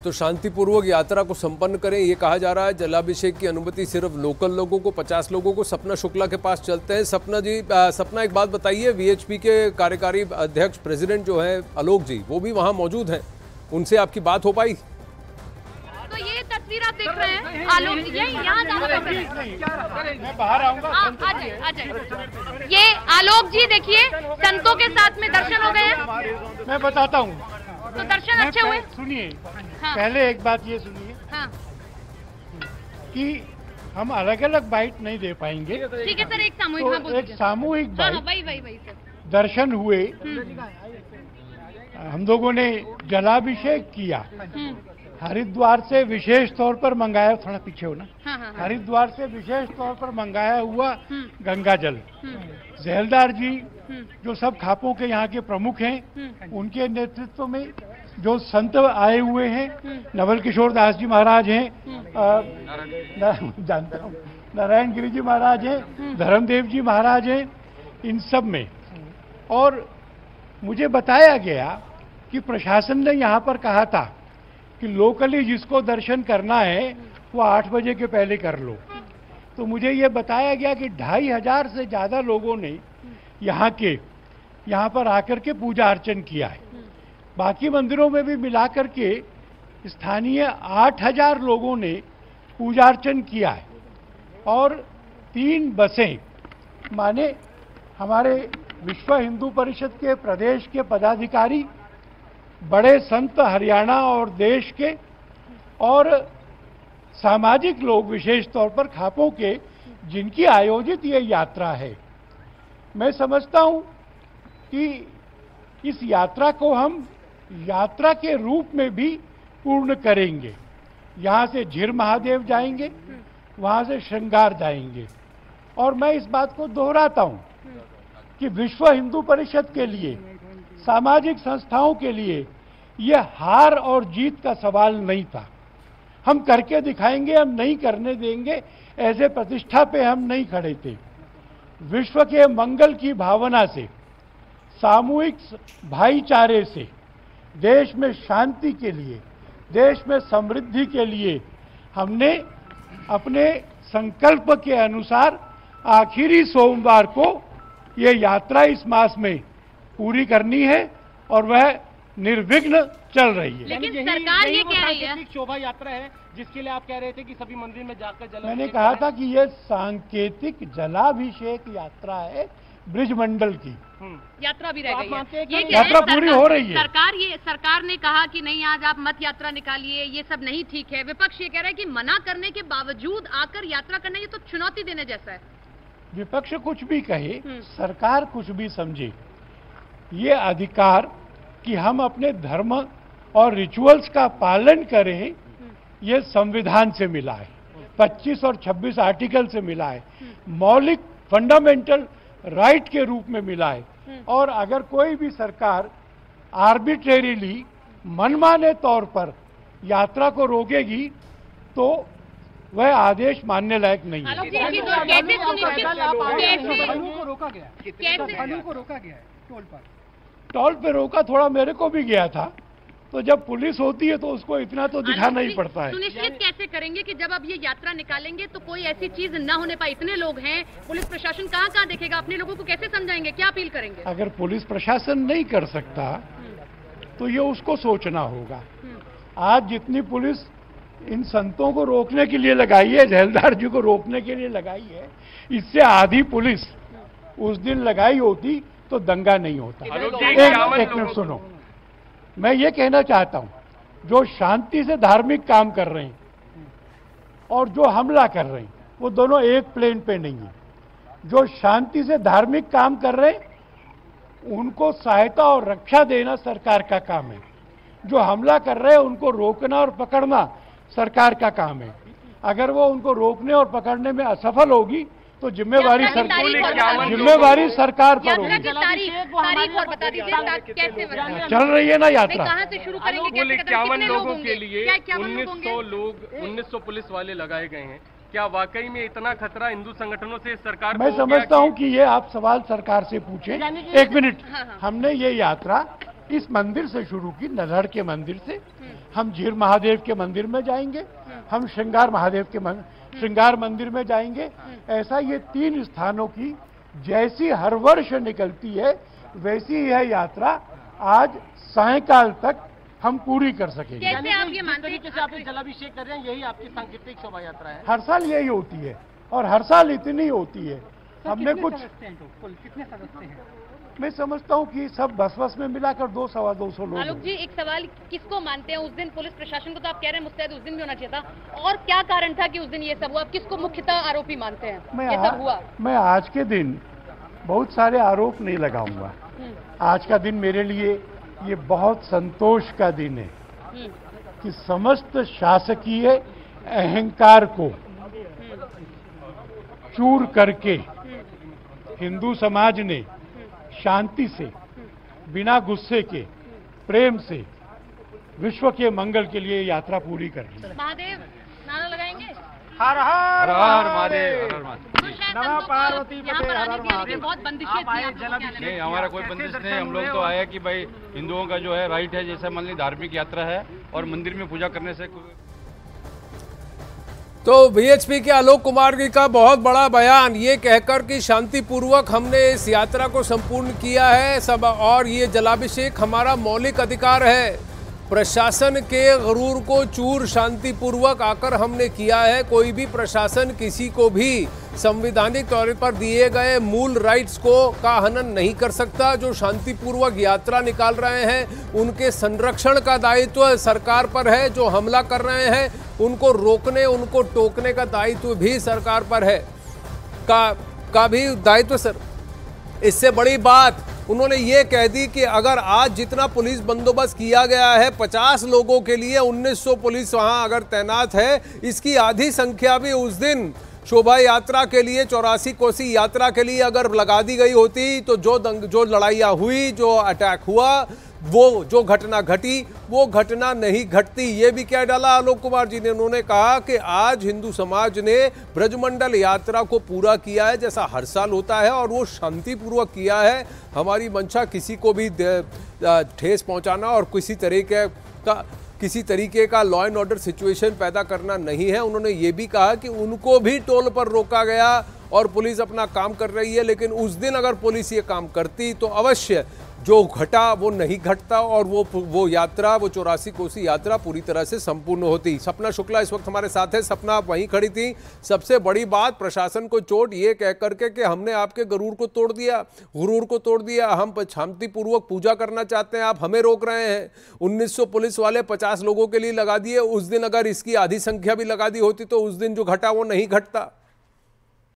तो शांतिपूर्वक यात्रा को संपन्न करें, ये कहा जा रहा है। जलाभिषेक की अनुमति सिर्फ लोकल लोगों को, 50 लोगों को। सपना शुक्ला के पास चलते हैं। सपना जी, सपना एक बात बताइए, वीएचपी के कार्यकारी अध्यक्ष प्रेसिडेंट जो है आलोक जी, वो भी वहां मौजूद हैं, उनसे आपकी बात हो पाई? तो ये तस्वीर आप देख रहे हैं आलोक जी, यहाँ मैं बाहर आऊंगा। ये आलोक जी देखिए, संतों के साथ में दर्शन हो गए हैं। मैं बताता हूँ, तो दर्शन अच्छे हुए। सुनिए, हाँ। पहले एक बात ये सुनिए, हाँ। कि हम अलग अलग बाइट नहीं दे पाएंगे। ठीक है सर, एक सामूहिक तो हाँ, बोल एक दीजिए। सामूहिक हाँ, बाइट वही सर। दर्शन हुए, हम लोगों ने जलाभिषेक किया। हरिद्वार से विशेष तौर पर मंगाया, थोड़ा पीछे हो ना। हाँ। हरिद्वार से विशेष तौर पर मंगाया हुआ गंगा जल, जहलदार जी जो सब खापों के यहाँ के प्रमुख हैं, उनके नेतृत्व में जो संत आए हुए हैं, नवल किशोर दास जी महाराज हैं, जानता हूँ, नारायण गिरी जी महाराज हैं, धर्मदेव जी महाराज हैं, इन सब में। और मुझे बताया गया कि प्रशासन ने यहाँ पर कहा था कि लोकली जिसको दर्शन करना है वो 8 बजे के पहले कर लो। तो मुझे ये बताया गया कि 2500 से ज़्यादा लोगों ने यहाँ पर आकर के पूजा अर्चन किया है। बाकी मंदिरों में भी मिलाकर के स्थानीय 8000 लोगों ने पूजा अर्चन किया है। और 3 बसें, माने हमारे विश्व हिंदू परिषद के प्रदेश के पदाधिकारी, बड़े संत हरियाणा और देश के, और सामाजिक लोग विशेष तौर पर खापों के, जिनकी आयोजित ये यात्रा है। मैं समझता हूं कि इस यात्रा को हम यात्रा के रूप में भी पूर्ण करेंगे। यहाँ से झीर महादेव जाएंगे, वहाँ से श्रृंगार जाएंगे। और मैं इस बात को दोहराता हूँ कि विश्व हिंदू परिषद के लिए, सामाजिक संस्थाओं के लिए ये हार और जीत का सवाल नहीं था। हम करके दिखाएंगे, हम नहीं करने देंगे, ऐसे प्रतिष्ठा पे हम नहीं खड़े थे। विश्व के मंगल की भावना से, सामूहिक भाईचारे से, देश में शांति के लिए, देश में समृद्धि के लिए हमने अपने संकल्प के अनुसार आखिरी सोमवार को ये यात्रा इस मास में पूरी करनी है, और वह निर्विघ्न चल रही है। लेकिन सरकार ये कह रही है, शोभा यात्रा है जिसके लिए आप कह रहे थे कि सभी मंदिर में जाकर जल। मैंने कहा था कि यह सांकेतिक जलाभिषेक यात्रा है ब्रिजमंडल की। यात्रा भी रह गई है। ये यात्रा पूरी हो रही है। सरकार ने कहा कि नहीं, आज आप मत यात्रा निकालिए, ये सब नहीं ठीक है। विपक्ष ये कह रहा है कि मना करने के बावजूद आकर यात्रा करना, ये तो चुनौती देने जैसा है। विपक्ष कुछ भी कहे, सरकार कुछ भी समझे, ये अधिकार कि हम अपने धर्म और रिचुअल्स का पालन करें, ये संविधान से मिला है, 25 और 26 आर्टिकल से मिला है, मौलिक फंडामेंटल राइट के रूप में मिला है। और अगर कोई भी सरकार आर्बिट्रेरीली, मनमाने तौर पर यात्रा को रोकेगी तो वह आदेश मानने लायक नहीं है। टोल पे रोका, थोड़ा मेरे को भी गया था। तो जब पुलिस होती है तो उसको इतना तो दिखाना ही पड़ता है। सुनिश्चित कैसे करेंगे कि जब अब ये यात्रा निकालेंगे तो कोई ऐसी चीज न होने पाए? इतने लोग हैं, पुलिस प्रशासन कहाँ देखेगा? अपने लोगों को कैसे समझाएंगे, क्या अपील करेंगे? अगर पुलिस प्रशासन नहीं कर सकता तो ये उसको सोचना होगा। आज जितनी पुलिस इन संतों को रोकने के लिए लगाई है, जहलदार जी को रोकने के लिए लगाई है, इससे आधी पुलिस उस दिन लगाई होती तो दंगा नहीं होता। एक मिनट सुनो, मैं ये कहना चाहता हूं, जो शांति से धार्मिक काम कर रहे हैं और जो हमला कर रहे हैं, वो दोनों एक प्लेन पे नहीं है। जो शांति से धार्मिक काम कर रहे हैं उनको सहायता और रक्षा देना सरकार का काम है। जो हमला कर रहे हैं उनको रोकना और पकड़ना सरकार का काम है। अगर वो उनको रोकने और पकड़ने में असफल होगी तो जिम्मेवारी सरकार पर होगी। चल रही है ना यात्रा। कहां से शुरू करेंगे? कुल 51 लोगों के लिए 1900 पुलिस वाले लगाए गए हैं। क्या वाकई में इतना खतरा हिंदू संगठनों से सरकार? मैं समझता हूं कि ये आप सवाल सरकार से पूछें। एक मिनट, हमने ये यात्रा इस मंदिर से शुरू की, नलहड़ के मंदिर से हम झीर महादेव के मंदिर में जाएंगे, हम श्रृंगार महादेव के श्रृंगार मंदिर में जाएंगे। ऐसा ये 3 स्थानों की जैसी हर वर्ष निकलती है वैसी यह यात्रा आज सायंकाल तक हम पूरी कर सकेंगे। कैसे आप ये मानते हैं कि आप जलाभिषेक कर रहे हैं, यही आपकी सांकेतिक शोभा यात्रा है? हर साल यही होती है और हर साल इतनी होती है। हमने कुछ कितने सदस्य हैं? मैं समझता हूँ कि सब बस में मिलाकर 200-250 लोग। आलोक जी, एक सवाल किसको मानते हैं? उस दिन पुलिस प्रशासन को तो आप कह रहे हैं मुस्तैद उस दिन भी होना चाहिए था, और क्या कारण था कि उस दिन ये सब हुआ? आप किसको मुख्यतः आरोपी मानते हैं? ये सब हुआ। मैं आज के दिन बहुत सारे आरोप नहीं लगाऊंगा। आज का दिन मेरे लिए ये बहुत संतोष का दिन है कि समस्त शासकीय अहंकार को चूर करके हिंदू समाज ने शांति से, बिना गुस्से के, प्रेम से विश्व के मंगल के लिए यात्रा पूरी कर ली। महादेव नारा लगाएंगे? हर हर महादेव, हर हर नमः पार्वती बहुत बंदिशें थी। नहीं, हमारा कोई बंदिश नहीं। हम लोग तो आया कि भाई हिंदुओं का जो है राइट है, जैसे मान ली धार्मिक यात्रा है और मंदिर में पूजा करने से। तो वीएचपी के आलोक कुमार जी का बहुत बड़ा बयान, ये कहकर कि शांतिपूर्वक हमने इस यात्रा को संपूर्ण किया है सब, और ये जलाभिषेक हमारा मौलिक अधिकार है। प्रशासन के गरूर को चूर शांतिपूर्वक आकर हमने किया है। कोई भी प्रशासन किसी को भी संवैधानिक तौर पर दिए गए मूल राइट्स को का हनन नहीं कर सकता। जो शांतिपूर्वक यात्रा निकाल रहे हैं उनके संरक्षण का दायित्व सरकार पर है। जो हमला कर रहे हैं उनको रोकने, उनको टोकने का दायित्व भी सरकार पर है, का भी दायित्व सर। इससे बड़ी बात उन्होंने ये कह दी कि अगर आज जितना पुलिस बंदोबस्त किया गया है 50 लोगों के लिए 1900 पुलिस वहां अगर तैनात है, इसकी आधी संख्या भी उस दिन शोभा यात्रा के लिए, 84 कोसी यात्रा के लिए अगर लगा दी गई होती तो जो लड़ाइयाँ हुई, जो अटैक हुआ, वो जो घटना घटी, वो घटना नहीं घटती। ये भी क्या डाला आलोक कुमार जी ने? उन्होंने कहा कि आज हिंदू समाज ने ब्रजमंडल यात्रा को पूरा किया है जैसा हर साल होता है, और वो शांतिपूर्वक किया है। हमारी मंशा किसी को भी ठेस पहुंचाना और किसी तरीके का लॉ एंड ऑर्डर सिचुएशन पैदा करना नहीं है। उन्होंने ये भी कहा कि उनको भी टोल पर रोका गया और पुलिस अपना काम कर रही है, लेकिन उस दिन अगर पुलिस ये काम करती तो अवश्य जो घटा वो नहीं घटता और वो यात्रा, वो 84 कोसी यात्रा पूरी तरह से संपूर्ण होती। सपना शुक्ला इस वक्त हमारे साथ है। सपना वहीं खड़ी थी। सबसे बड़ी बात, प्रशासन को चोट ये कह करके कि हमने आपके गुरूर को तोड़ दिया, हम शांतिपूर्वक पूजा करना चाहते हैं, आप हमें रोक रहे हैं। 1900 पुलिस वाले 50 लोगों के लिए लगा दिए। उस दिन अगर इसकी आधी संख्या भी लगा दी होती तो उस दिन जो घटा वो नहीं घटता।